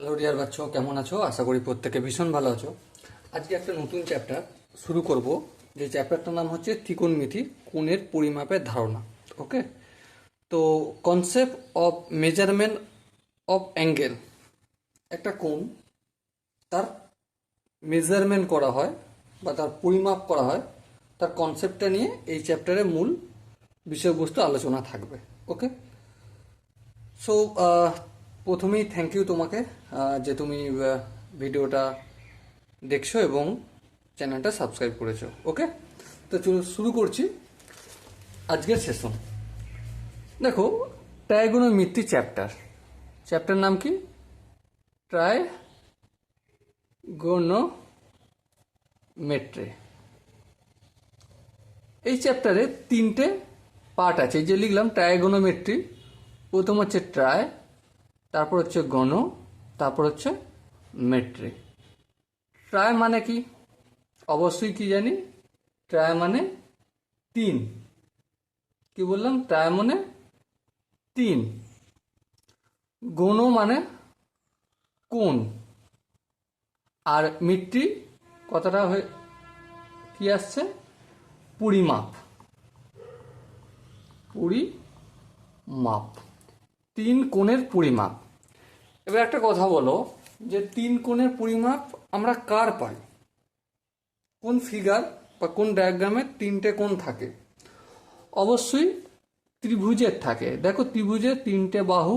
Hello dear বাচ্চা, কেমন আছো? আশা করি প্রত্যেকে ভীষণ ভালো আছো। আজকে একটা নতুন চ্যাপ্টার শুরু করব, যে চ্যাপ্টারটার নাম হচ্ছে ত্রিকোণমিতি, কোণের পরিমাপের ধারণা। ওকে, তো concept of measurement of angle. একটা কোণ তার মেজারমেন্ট করা হয় বা তার পরিমাপ করা হয়, তার কনসেপ্টটা নিয়ে এই চ্যাপ্টারের মূল বিষয়বস্তু আলোচনা থাকবে। ওকে, সো প্রথমেই থ্যাংক ইউ তোমাকে, যে তুমি ভিডিওটা দেখছো এবং চ্যানেলটা সাবস্ক্রাইব করেছো। ওকে, তো চলো শুরু করছি আজকের সেশন। দেখো, ট্রাইগোনোমেট্রি চ্যাপ্টার নাম কি? ট্রাইগোনোমেট্রি। এই চ্যাপ্টারে তিনটে পার্ট আছে। এই যে লিখলাম ট্রাইগোনোমেট্রি, প্রথম হচ্ছে ট্রাই, তারপর হচ্ছে গণ, তারপর হচ্ছে মেট্রি। ট্রাই মানে কি? অবশ্যই কি জানি, ট্রাই মানে তিন। কি বললাম? ট্রাই মানে তিন। গণ মানে কোণ। আর মিট্রি কথাটা হয়ে কি আসছে? পরিমাপ। পরিমাপ, তিন কোণের পরিমাপ। এবার একটা কথা বলো, যে তিন কোণের পরিমাপ আমরা কার পাই? কোন ফিগার বা কোন ডায়াগ্রামে তিনটে কোণ থাকে? অবশ্যই ত্রিভুজের থাকে। দেখো, ত্রিভুজের তিনটে বাহু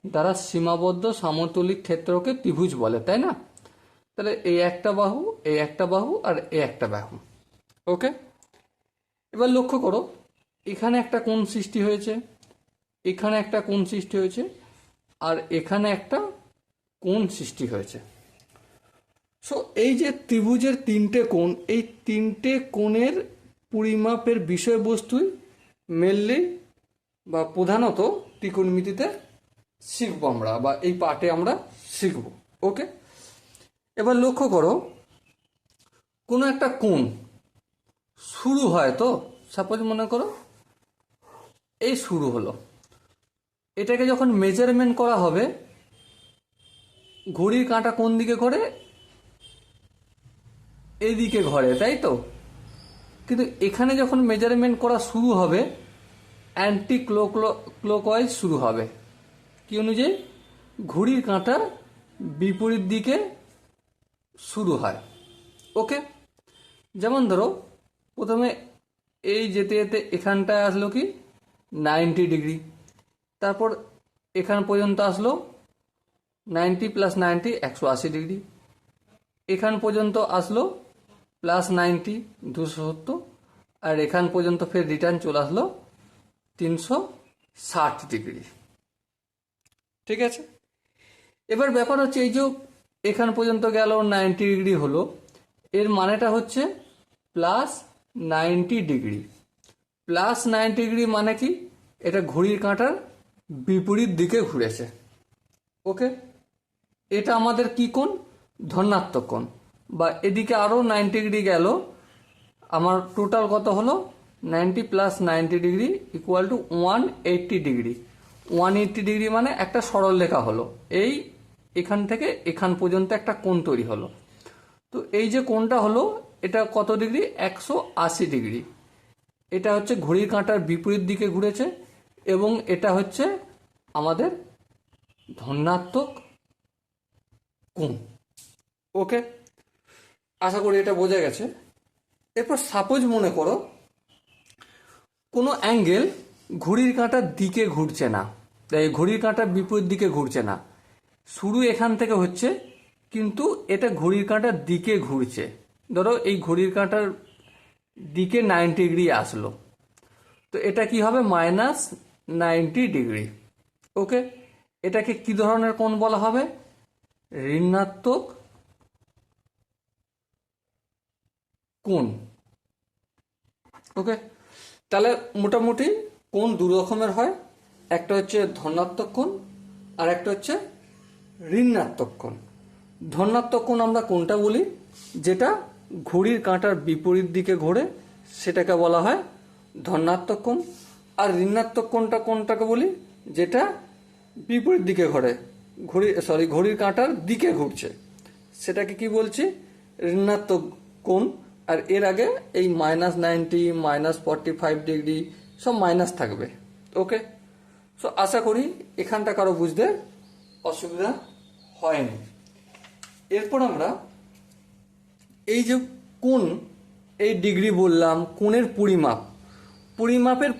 দ্বারা সীমাবদ্ধ সমতলিক ক্ষেত্রকে ত্রিভুজ বলে, তাই না? তাহলে এই একটা বাহু, এই একটা বাহু, আর এই একটা বাহু। ওকে, এবার লক্ষ্য করো, এখানে একটা কোণ সৃষ্টি হয়েছে, এখানে একটা কোণ সৃষ্টি হয়েছে, আর এখানে একটা কোণ সৃষ্টি হয়েছে। সো এই যে ত্রিভুজের তিনটে কোণ, এই তিনটে কোণের পরিমাপের বিষয়বস্তুই মেনলি বা প্রধানত ত্রিকোণমিতিতে শিখবো আমরা, বা এই পার্টে আমরা শিখব। ওকে, এবার লক্ষ্য করো, কোনো একটা কোণ শুরু হয়, তো সাপোজ মনে করো এই শুরু হলো, এটাকে যখন মেজারমেন্ট করা হবে, ঘড়ির কাঁটা কোন দিকে ঘোরে? এদিকে ঘোরে, তাই তো? কিন্তু এখানে যখন মেজারমেন্ট করা শুরু হবে, অ্যান্টি ক্লকওয়াইজ শুরু হবে। কি অনুযায়ী? ঘড়ির কাঁটার বিপরীত দিকে শুরু হয়। ওকে, যেমন ধরো, প্রথমে এই যেতে যেতে এখানটায় আসলো কি 90 ডিগ্রি, তারপর এখান পর্যন্ত আসলো 90 + 90 180 ডিগ্রি, এখান পর্যন্ত আসলো +90 270, আর এখান পর্যন্ত ফের রিটার্ন চলে আসলো 360 ডিগ্রি। ঠিক আছে, এবার ব্যাপার হচ্ছে, এই যে এখান পর্যন্ত গেল 90 ডিগ্রি হলো, এর মানেটা হচ্ছে +90 ডিগ্রি। +90 ডিগ্রি মানে কি? এটা ঘড়ির কাঁটার বিপরীত দিকে ঘুরেছে। ওকে, এটা আমাদের কি কোণ? ধনাত্মক কোণ। বা এদিকে আরও 90 ডিগ্রি গেল, আমার টোটাল কত হলো? 90 + 90 ডিগ্রি = 180 ডিগ্রি। 180 ডিগ্রি মানে একটা সরল রেখা হলো। এই এখান থেকে এখান পর্যন্ত একটা কোণ তৈরি হলো। তো এই যে কোণটা হলো, এটা কত ডিগ্রি? 180 ডিগ্রি। এটা হচ্ছে ঘড়ির কাঁটার বিপরীত দিকে ঘুরেছে, এবং এটা হচ্ছে আমাদের ধনাত্মক কোণ। ওকে, আশা করি এটা বোঝা গেছে। এরপর সাপোজ মনে করো, কোনো অ্যাঙ্গেল ঘড়ির কাঁটার দিকে ঘুরছে না, তাই ঘড়ির কাঁটার বিপরীত দিকে ঘুরছে না, শুরু এখান থেকে হচ্ছে, কিন্তু এটা ঘড়ির কাঁটার দিকে ঘুরছে। ধরো এই ঘড়ির কাঁটার দিকে 90 ডিগ্রি আসলো, তো এটা কি হবে? -90 ডিগ্রি। ওকে, এটাকে কি ধরনের কোণ বলা হবে? ঋণাত্মক কোণ। ওকে, তাহলে মোটামুটি কোণ দু রকমের হয়, একটা হচ্ছে ধনাত্মক কোণ, আর একটা হচ্ছে ঋণাত্মক কোণ। ধনাত্মক কোণ আমরা কোনটা বলি? যেটা ঘড়ির কাঁটার বিপরীত দিকে ঘোরে, সেটাকে বলা হয় ধনাত্মক কোণ। আর ঋণাত্মক কোণটাকে বলি যেটা বিপরীত দিকে ঘোরে, ঘড়ির কাঁটার দিকে ঘুরছে, সেটাকে কি বলছি, ঋণাত্মক কোণ। আর এর আগে এই -90, -45 ডিগ্রি সব মাইনাস থাকবে। ওকে, সো আশা করি এখানটা কারো বুঝতে অসুবিধা হয়নি। এরপর আমরা এই যে কোণ, এই ডিগ্রি বললাম, কোণের পরিমাপের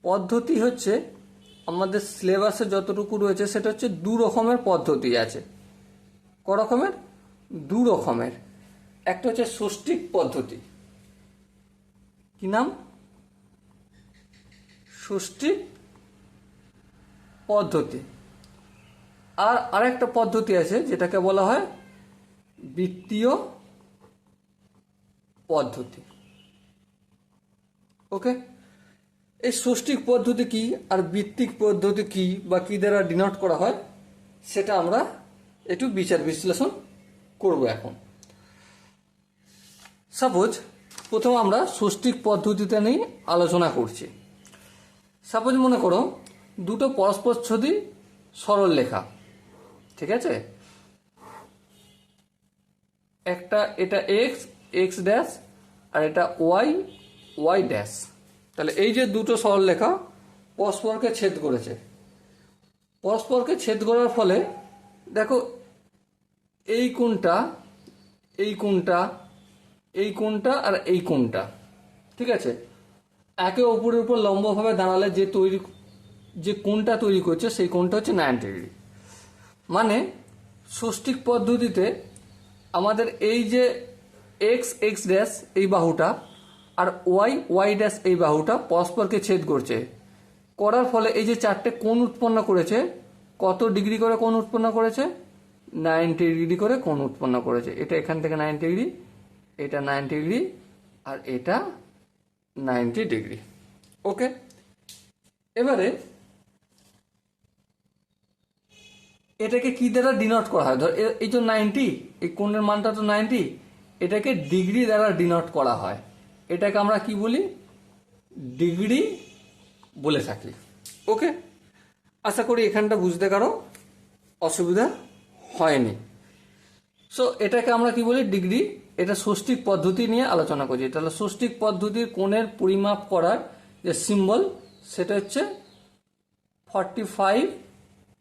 পদ্ধতি হচ্ছে আমাদের সিলেবাসে যতটুকু রয়েছে সেটা হচ্ছে 2 রকমের পদ্ধতি আছে। ক রকমের? 2 রকমের। একটা হচ্ছে ষষ্ঠিক পদ্ধতি। কি নাম? ষষ্ঠিক পদ্ধতি। আর আরেকটা পদ্ধতি আছে যেটাকে বলা হয় বৃত্তীয় পদ্ধতি। ওকে, এই ষষ্ঠিক পদ্ধতি কি আর বৃত্তিক পদ্ধতি কি বা কি দ্বারা ডিনোট করা হয় সেটা আমরা একটু বিচার বিশ্লেষণ করব এখন। সাপোজ প্রথম আমরা ষষ্ঠিক পদ্ধতিতে নিয়ে আলোচনা করছি। সাপোজ মনে করো দুটো পরস্পরচ্ছেদী সরল রেখা, ঠিক আছে, এটা এক্স ড্যাশ আর এটা ওয়াই ড্যাশ। তাহলে এই যে দুটো সরল রেখা পরস্পরকে ছেদ করেছে, পরস্পরকে ছেদ করার ফলে দেখো এই কোণটা আর এই কোণটা, ঠিক আছে, একে অপরের উপর লম্বভাবে দাঁড়ালে যে কোণটা তৈরি করছে সেই কোণটা হচ্ছে 90 ডিগ্রি। মানে ষষ্ঠিক পদ্ধতিতে আমাদের এই যে এক্স ড্যাশ এই বাহুটা আর ওয়াই ড্যাশ এই বাহুটা পরস্পরকে ছেদ করছে, করার ফলে এই যে চারটে কোণ উৎপন্ন করেছে, কত ডিগ্রি করে কোণ উৎপন্ন করেছে? 90 ডিগ্রি করে কোণ উৎপন্ন করেছে। এটা এখান থেকে 90 ডিগ্রি, এটা 90 ডিগ্রি আর এটা 90 ডিগ্রি। ওকে, এবারে এটাকে কি দ্বারা ডিনোট করা হয়? ধর এই তো 90, এই কোণের মানটা তো 90, এটাকে ডিগ্রি দ্বারা ডিনোট করা হয়। এটাকে আমরা কি বলি? ডিগ্রি বলে থাকি। ওকে, আশা করি এখানটা বুঝতে কারো অসুবিধা হয়নি। সো এটাকে আমরা কি বলি? ডিগ্রি। এটা ষষ্ঠিক পদ্ধতি নিয়ে আলোচনা করছি। তাহলে ষষ্ঠিক পদ্ধতির কোণের পরিমাপ করার যে সিম্বল সেটা হচ্ছে 45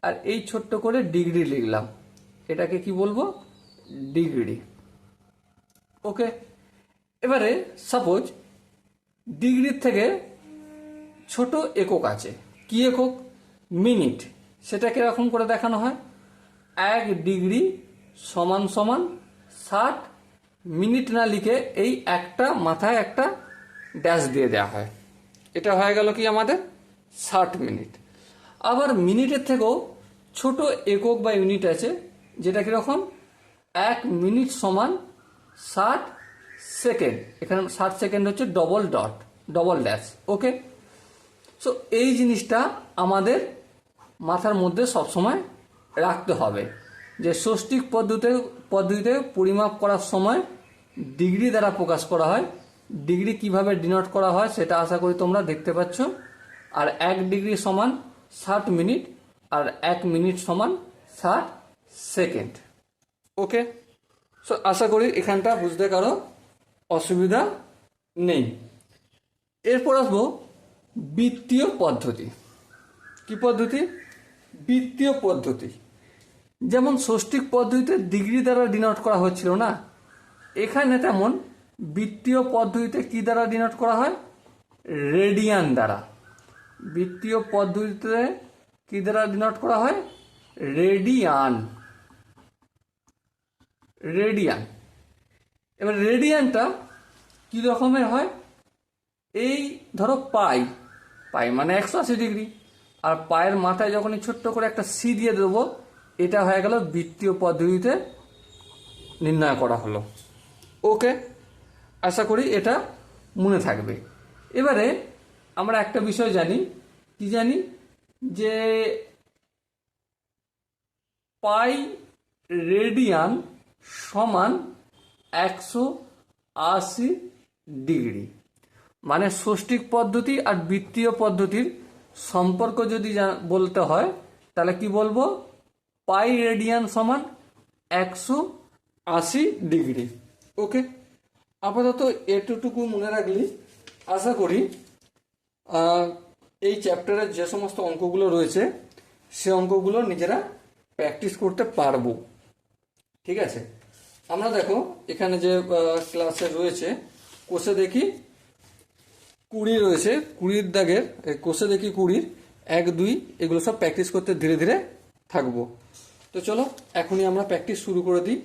আর এই ছোট্ট করে ডিগ্রি লিখলাম, এটাকে কি বলবো? ডিগ্রি। ওকে, এবারে সাপোজ ডিগ্রির থেকে ছোট একক আছে। কি একক? মিনিট। সেটাকে এরকম করে দেখানো হয় 1 ডিগ্রি সমান সমান 60 মিনিট না লিখে এই একটা মাথায় একটা ড্যাশ দিয়ে দেওয়া হয়। এটা হয়ে গেল কি আমাদের 60 মিনিট। আবার মিনিটের থেকেও ছোট একক বা ইউনিট আছে যেটা কিরকম? 1 মিনিট সমান 60 সেকেন্ড। এখানে 60 সেকেন্ড হচ্ছে ডবল ড্যাশ। ওকে, সো এই জিনিসটা আমাদের মাথার মধ্যে সবসময় রাখতে হবে যে ষষ্ঠিক পদ্ধতিতে পরিমাপ করার সময় ডিগ্রি দ্বারা প্রকাশ করা হয়। ডিগ্রি কিভাবে ডিনোট করা হয় সেটা আশা করি তোমরা দেখতে পাচ্ছ। আর 1 ডিগ্রি সমান 60 মিনিট আর 1 মিনিট সমান 60 সেকেন্ড। ওকে, সো আশা করি এখানটা বুঝতে কারো অসুবিধা নেই। এরপর আসবো বৃত্তীয় পদ্ধতি। কি পদ্ধতি? বৃত্তীয় পদ্ধতি। যেমন ষষ্ঠিক পদ্ধতিতে ডিগ্রি দ্বারা ডিনোট করা হচ্ছিল না, এখানে তেমন বৃত্তীয় পদ্ধতিতে কি দ্বারা ডিনোট করা হয়? রেডিয়ান দ্বারা। বৃত্তীয় পদ্ধতিতে কি দ্বারা ডিনোট করা হয়? রেডিয়ান। এবার রেডিয়ানটা কি রকমের হয়? এই ধরো পাই মানে 180 ডিগ্রি, আর পায়ের মাথায় যখন ছোট্ট করে একটা সি দিয়ে দেবো, এটা হয়ে গেল বৃত্তীয় পদ্ধতিতে নির্ণয় করা হলো। ওকে, আশা করি এটা মনে থাকবে। এবারে আমরা একটা বিষয় জানি, কি জানি? যে পাই রেডিয়ান সমান 180 ডিগ্রি। মানে ষষ্ঠিক পদ্ধতি আর বৃত্তীয় পদ্ধতির সম্পর্ক যদি বলতে হয় তাহলে কি বলবো, পাই রেডিয়ান সমান 180 ডিগ্রি। ওকে, আপাতত এতটুকু মনে রাখলি আশা করি এই চ্যাপ্টারের যে সমস্ত অঙ্কগুলো রয়েছে সে অঙ্কগুলো নিজেরা প্র্যাকটিস করতে পারবো। ঠিক আছে, আমরা দেখো এখানে যে ক্লাসে রয়েছে কোষে দেখি 20 রয়েছে, 20 দাগের কোষে দেখি 20, 1, 2 এগুলো সব প্র্যাকটিস করতে ধীরে ধীরে থাকবো। তো চলো এখনই আমরা প্র্যাকটিস শুরু করে দিই।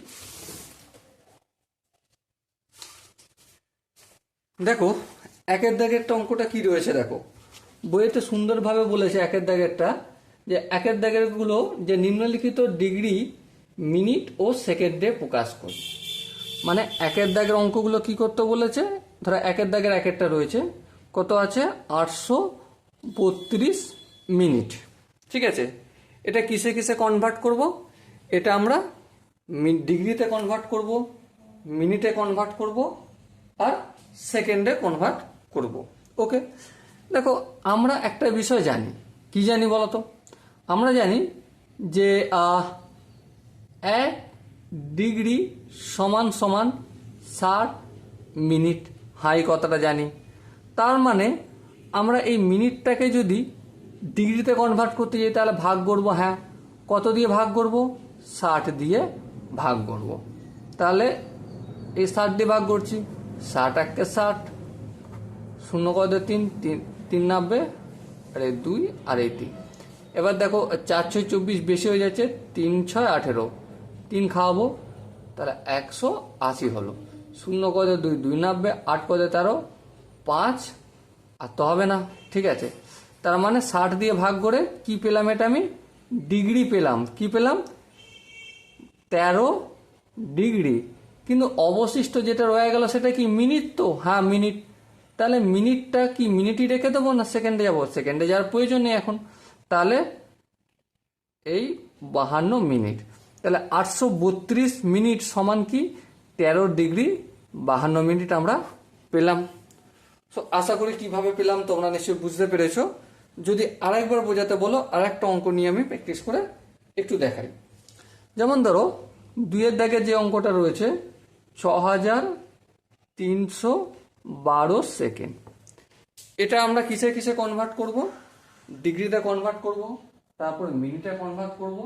দেখো 1 দাগেরটা অঙ্কটা কি রয়েছে, দেখো বইয়েতে সুন্দরভাবে বলেছে 1 দাগেরটা, যে 1 দাগের গুলো যে নিম্নলিখিত ডিগ্রি মিনিট ও সেকেন্ডে প্রকাশ করে। মানে 1 দাগের অঙ্কগুলো কি করতে বলেছে, ধরো 1 দাগের একটা রয়েছে, কত আছে 832 মিনিট। ঠিক আছে, এটা কিসে কিসে কনভার্ট করব, এটা আমরা ডিগ্রিতে কনভার্ট করব, মিনিটে কনভার্ট করব, আর সেকেন্ডে কনভার্ট করব। ওকে, দেখো আমরা একটা বিষয় জানি, কি জানি বলো তো, আমরা জানি যে 1 ডিগ্রি সমান সমান 60 মিনিট, হাই কথাটা জানি। তার মানে আমরা এই মিনিটটাকে যদি ডিগ্রিতে কনভার্ট করতে যাই তাহলে ভাগ করব, হ্যাঁ কত দিয়ে ভাগ করব, 60 দিয়ে ভাগ করব। তাহলে এই 60 দিয়ে ভাগ করছি, 60 1 60, 0 কত 3, 3 90, আর এই 2 আর এই 3। এবার দেখো 4 6 24 বেশি হয়ে যাচ্ছে, 3 6 18, 3 খাওয়াবো, তাহলে 180 হলো। 0 কত 2, 2 90, 8 কত 13, 5 আর তো হবে না। ঠিক আছে, তার মানে 60 দিয়ে ভাগ করে কি পেলাম, এটা আমি ডিগ্রি পেলাম, কি পেলাম 13 ডিগ্রি। কিন্তু অবশিষ্ট যেটা রয়ে গেল সেটা কি মিনিট, তো হ্যাঁ মিনিট। তাহলে মিনিটটা কি মিনিটই রেখে দেবো না সেকেন্ডে যাবো, সেকেন্ডে যাওয়ার প্রয়োজন নেই এখন। তাহলে এই 52 মিনিট, তাহলে 832 মিনিট সমান কি 13 ডিগ্রি 52 মিনিট আমরা পেলাম। সো আশা করি কিভাবে পেলাম তোমরা নিশ্চয়ই বুঝতে পেরেছো। যদি আরেকবার বোঝাতে বলো আরেকটা অঙ্ক নিয়ে আমি প্র্যাকটিস করে একটু দেখাই। যেমন ধরো 2 দাগের যে অঙ্কটা রয়েছে 6312 সেকেন্ড, এটা আমরা কিসে কিসে কনভার্ট করব, ডিগ্রিতে কনভার্ট করব, তারপর মিনিটে কনভার্ট করব,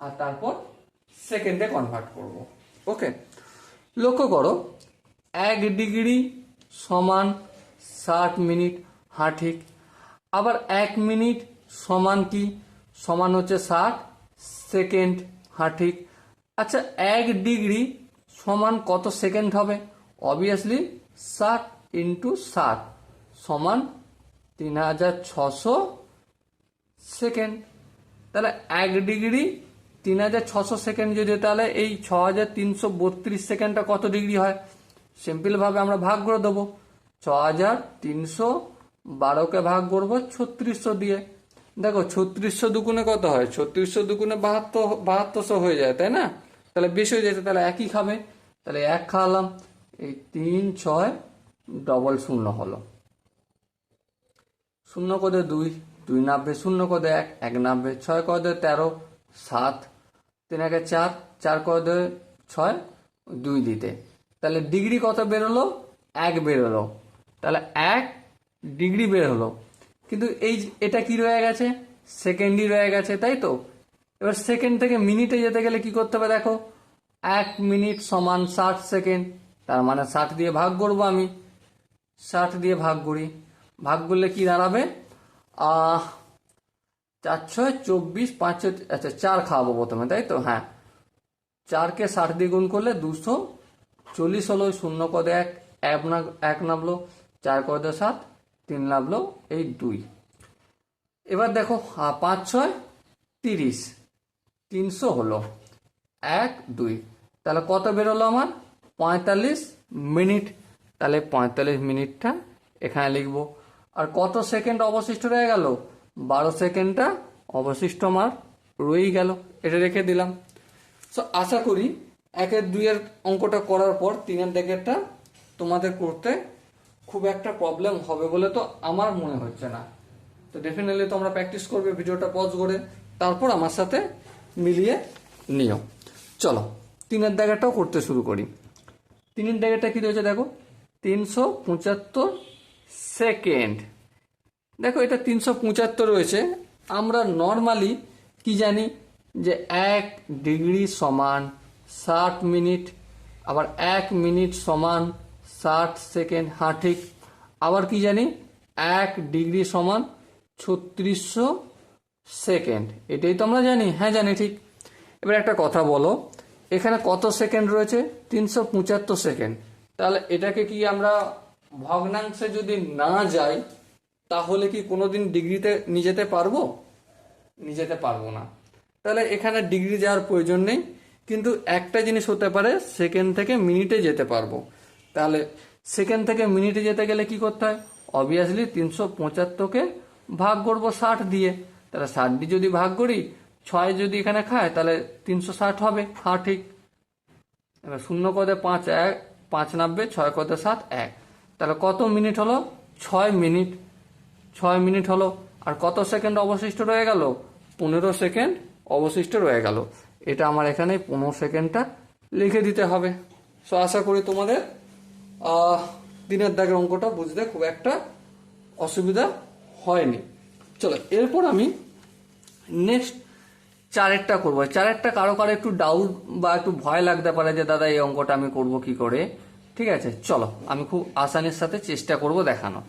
আর তারপর সেকেন্ডে কনভার্ট করব। ওকে, লক্ষ্য করো 1 ডিগ্রি সমান 60 মিনিট, হ্যাঁ ঠিক। আবার 1 মিনিট সমান কি, সমান হচ্ছে 60 সেকেন্ড, হ্যাঁ ঠিক। আচ্ছা 1 ডিগ্রি সমান কত সেকেন্ড হবে, অবভিয়াসলি 60 ইন্টু 60 সমান 3600 সেকেন্ড। তাহলে 1 ডিগ্রি 3600 সেকেন্ড যদি, তাহলে এই 6332 সেকেন্ডটা কত ডিগ্রি হয়, সিম্পলভাবে আমরা ভাগ করে দেবো, 6312কে ভাগ করবো 3600 দিয়ে। দেখো 3600 দুগুণে কত হয়, 3600 দুগুণে 7200 হয়ে যায়, তাই না? তাহলে বেশি হয়ে যেত, তাহলে একই খাবে, তাহলে 1 খাওয়ালাম, এই 3 6 00 হলো। 0 কদে 2, 2 90, 0 কদে 1, 1 90, 6 কদে 13, 7, 3 1 4, 4 কদে 6, 2 দিতে, তাহলে ডিগ্রি কত বেরোলো, 1 বেরোলো, তাহলে 1 ডিগ্রি বের হলো। কিন্তু এটা কি রয়ে গেছে, সেকেন্ডই রয়ে গেছে, তাই তো? এবার সেকেন্ড থেকে মিনিটে যেতে গেলে কি করতে হবে, দেখো 1 মিনিট সমান 60 সেকেন্ড, তার মানে 60 দিয়ে ভাগ করবো, আমি 60 দিয়ে ভাগ করি, ভাগ করলে কি দাঁড়াবে, 4 6 24, 5 আচ্ছা 4 খাওয়াবো প্রথমে, তাই তো? হ্যাঁ, 4কে 60 দিয়ে গুণ করলে 240 হলো, 0 কদে 1, 1 নামলো, 4 কদে 7, 3 নামলো, এই 2। এবার দেখো 5 6 30, 300 হলো, 1 2, তাহলে কত বেরোলো আমার, 45 মিনিট। তাহলে 45 মিনিটটা এখানে লিখবো। আর কত সেকেন্ড অবশিষ্ট রয়ে গেল, 12 সেকেন্ডটা অবশিষ্ট আমার রয়েই গেল, এটা রেখে দিলাম। সো আশা করি 1 2 অঙ্কটা করার পর 3 দাগেরটা তোমাদের করতে খুব একটা প্রবলেম হবে বলে তো আমার মনে হচ্ছে না। তো ডেফিনেটলি তোমরা প্র্যাকটিস করবে, ভিডিওটা পজ করে তারপর আমার সাথে মিলিয়ে নিও। চলো 3-এর দাগেরটাও করতে শুরু করি। 3-এর দাগেরটা কি রয়েছে দেখো, 375 সেকেন্ড। দেখো এটা 375 রয়েছে। আমরা নর্মালি কি জানি যে 1 ডিগ্রি সমান 60 মিনিট, আবার 1 মিনিট সমান 60 সেকেন্ড। হ্যাঁ ঠিক। আবার কি জানি 1 ডিগ্রি সমান 3600 সেকেন্ড। এটাই তো আমরা জানি। হ্যাঁ জানি, ঠিক। এবার একটা কথা বলো, এখানে কত সেকেন্ড রয়েছে? 375 সেকেন্ড। তাহলে এটাকে কি আমরা ভগ্নাংশে যদি না যাই তাহলে কি কোনোদিন ডিগ্রিতে নিয়ে যেতে পারবো? নিয়ে যেতে পারবো না। তাহলে এখানে ডিগ্রি যাওয়ার প্রয়োজন নেই, কিন্তু একটা জিনিস হতে পারে, সেকেন্ড থেকে মিনিটে যেতে পারবো। তাহলে সেকেন্ড থেকে মিনিটে যেতে গেলে কি করতে হয়? অবভিয়াসলি 375কে ভাগ করবো 60 দিয়ে। তাহলে 60 দিয়ে যদি ভাগ করি, 6 যদি এখানে খায় তাহলে 360 হবে। হ্যাঁ ঠিক। এবার 0 কদে 5 1, 5 90, 6 কদে 7 1। তাহলে কত মিনিট হলো? 6 মিনিট। 6 মিনিট হলো। আর কত সেকেন্ড অবশিষ্ট রয়ে গেল? 15 সেকেন্ড অবশিষ্ট রয়ে গেল। এটা আমার এখানে 15 সেকেন্ডটা লিখে দিতে হবে। সো আশা করি তোমাদের 3-এর দাগের অঙ্কটা বুঝতে খুব একটা অসুবিধা হয়নি। চলো এরপর আমি নেক্সট 4-এরটা করবো। 4-এরটা কারো কারো একটু ডাউট বা একটু ভয় লাগতে পারে যে দাদা এই অঙ্কটা আমি করব কি করে। ঠিক আছে, চলো আমি খুব আসানির সাথে চেষ্টা করব দেখানো।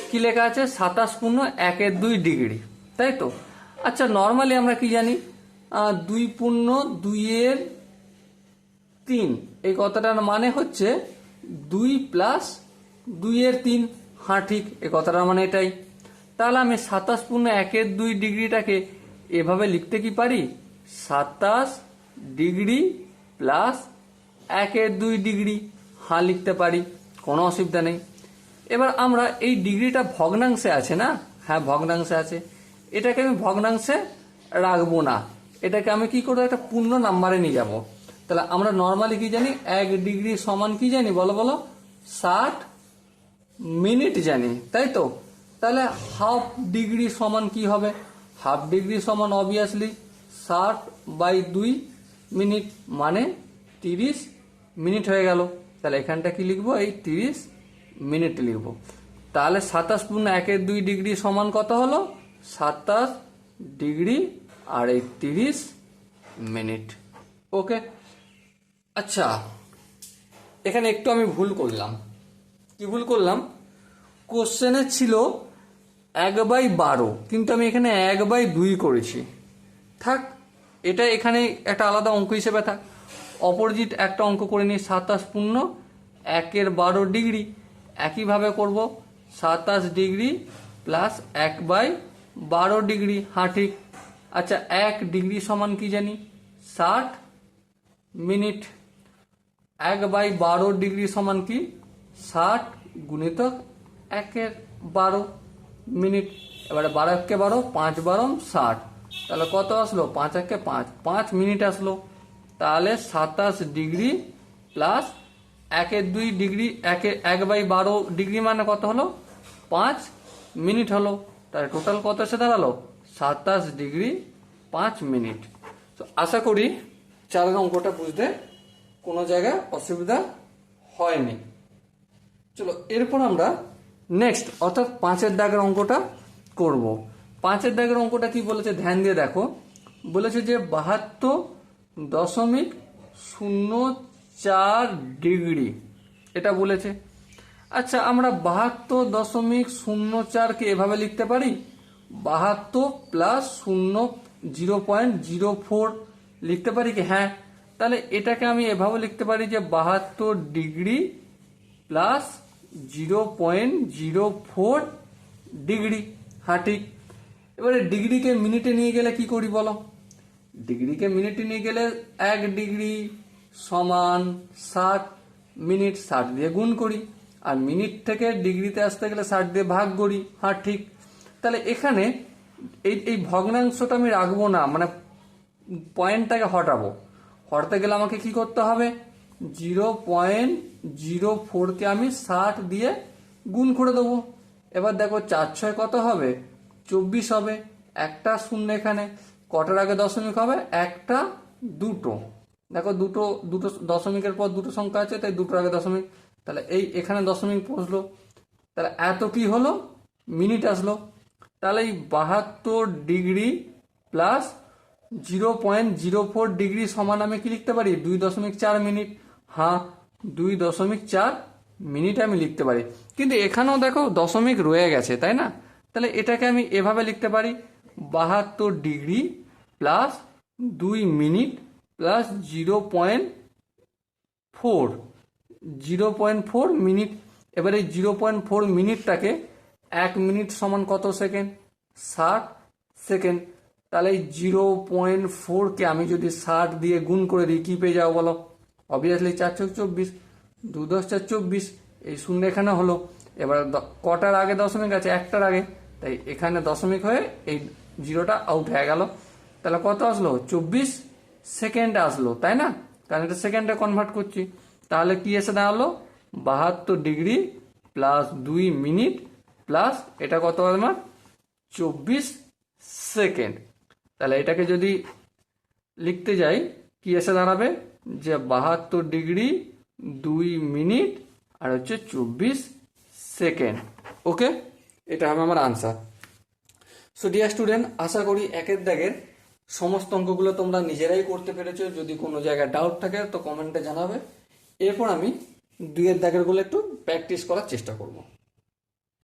কি লেখা আছে? 27.1 ডিগ্রি, তাই তো? আচ্ছা, নর্মালি আমরা কি জানি 2.2 এই কথাটার মানে হচ্ছে 2 + 2/3। হ্যাঁ ঠিক, এই কথাটার মানে এটাই। তাহলে আমি 27.1 ডিগ্রিটাকে এভাবে লিখতে কি পারি? 27 ডিগ্রি প্লাস 1/2 ডিগ্রি। হ্যাঁ লিখতে পারি, কোনো অসুবিধা নেই। এবার আমরা এই ডিগ্রিটা ভগ্নাংশে আছে না? হ্যাঁ ভগ্নাংশে আছে। এটাকে আমি ভগ্নাংশে রাখবো না, এটাকে আমি কি করবো? একটা পূর্ণ নাম্বারে নিয়ে যাব। তাহলে আমরা নর্মালি কি জানি? 1 ডিগ্রি সমান কি জানি? বলো বলো। 60 মিনিট জানি, তাই তো? তাহলে হাফ ডিগ্রি সমান কি হবে? হাফ ডিগ্রি সমান অবভিয়াসলি 60/2 মিনিট, মানে 30 মিনিট হয়ে গেল। তাহলে এখানটা কি লিখবো? এই 30 মিনিট লিখবো। তাহলে 27.1 ডিগ্রি সমান কত হলো? 27 ডিগ্রি আর এই 30 মিনিট। ওকে। আচ্ছা, এখানে একটু আমি ভুল করলাম। কি ভুল করলাম? কোশ্চেনে ছিল 1/12, কিন্তু আমি এখানে 1/2 করেছি। থাক, এটা এখানে একটা আলাদা অঙ্ক হিসেবে থাক। অপোজিট একটা অঙ্ক করে নিই, 27.1 ডিগ্রি। একইভাবে করব 27 ডিগ্রি প্লাস 1/12 ডিগ্রি। হ্যাঁ ঠিক। আচ্ছা, 1 ডিগ্রি সমান কি জানি? 60 মিনিট। 1/12 ডিগ্রি সমান কি? 60 গুণিতক 1/12 মিনিট। এবারে 12 5 12 60। তাহলে কত আসলো? 5 5, 5 মিনিট আসলো। তাহলে 27 ডিগ্রি প্লাস 1/2 ডিগ্রি, 1/12 ডিগ্রি মানে কত হলো? 5 মিনিট হলো। তাহলে টোটাল কত এসে দাঁড়ালো? 27 ডিগ্রি 5 মিনিট। তো আশা করি 4 অঙ্কটা বুঝতে কোনো জায়গায় অসুবিধা হয়নি। চলো এরপর আমরা নেক্সট অর্থাৎ 5-এর দাগের অঙ্কটা করব। 5-এর দাগের অঙ্কটা কি বলেছে ধ্যান দিয়ে দেখো। বলেছে যে 72.04 ডিগ্রি, এটা বলেছে। আচ্ছা, আমরা 72.04কে এভাবে লিখতে পারি, 72 প্লাস 0.04 লিখতে পারি কি? হ্যাঁ। তাহলে এটাকে আমি এভাবে লিখতে পারি যে 72 ডিগ্রি প্লাস 0.04 ডিগ্রি। হ্যাঁ ঠিক। এবারে ডিগ্রিকে মিনিটে নিয়ে গেলে কি করি বলো? ডিগ্রিকে মিনিটে নিয়ে গেলে 1 ডিগ্রি সমান 60 মিনিট, 60 দিয়ে গুণ করি। আর মিনিট থেকে ডিগ্রিতে আসতে গেলে 60 দিয়ে ভাগ করি। হ্যাঁ ঠিক। তাহলে এখানে এই ভগ্নাংশটা আমি রাখবো না, মানে পয়েন্টটাকে হটাতে গেলে আমাকে কি করতে হবে? 0.04কে আমি 60 দিয়ে গুণ করে দেবো। এবার দেখো 4 6 কত হবে, 24 হবে। একটা শূন্য এখানে, কটার আগে দশমিক হবে, একটা দুটো। দেখো দুটো দুটো দশমিকের পর দুটো সংখ্যা আছে, তাই দুটোর আগে দশমিক, তাহলে এই এখানে দশমিক বসলো। তাহলে এত কি হলো, মিনিট আসলো। তাহলে এই 72 ডিগ্রি প্লাস 0.04 ডিগ্রি সমান আমি কি লিখতে পারি, 2.4 মিনিট। হ্যাঁ, 2.4 মিনিট আমি লিখতে পারি। কিন্তু এখানেও দেখো দশমিক রয়ে গেছে, তাই না? তাহলে এটাকে আমি এভাবে লিখতে পারি, 72 degree plus 2 minute plus 0.4 minute. এবার এই 0.4 মিনিটটাকে 1 মিনিট সমান কত সেকেন্ড, 60 সেকেন্ড। তাহলে এই 0.4কে আমি যদি 60 দিয়ে গুণ করে দিই, কি পেয়ে যাবো বলো? অবভিয়াসলি 4 × 24, 2 × 10 = 24। এই শূন্য এখানে হলো। এবার কটার আগে দশমিক আছে, একটার আগে, তাই এখানে দশমিক হয়ে এই জিরোটা আউট হয়ে গেল। তাহলে কত আসলো, 24 সেকেন্ড আসলো, তাই না? কারণ এটা সেকেন্ডে কনভার্ট করছি। তাহলে কি এসে দাঁড়ালো, 72 ডিগ্রি প্লাস 2 মিনিট প্লাস এটা কত আমার, 24 সেকেন্ড। তাহলে এটাকে যদি লিখতে যাই, কি এসে দাঁড়াবে, যে 72 ডিগ্রি 2 মিনিট আর হচ্ছে 24 সেকেন্ড। ওকে, এটা হবে আমার আনসার। সো ডিয়ার স্টুডেন্ট, আশা করি একের দাগের সমস্ত অঙ্কগুলো তোমরা নিজেরাই করতে পেরেছো। যদি কোনো জায়গায় ডাউট থাকে তো কমেন্টে জানাবে। এরপর আমি 2 এর দাগেরগুলো একটু প্র্যাকটিস করার চেষ্টা করব।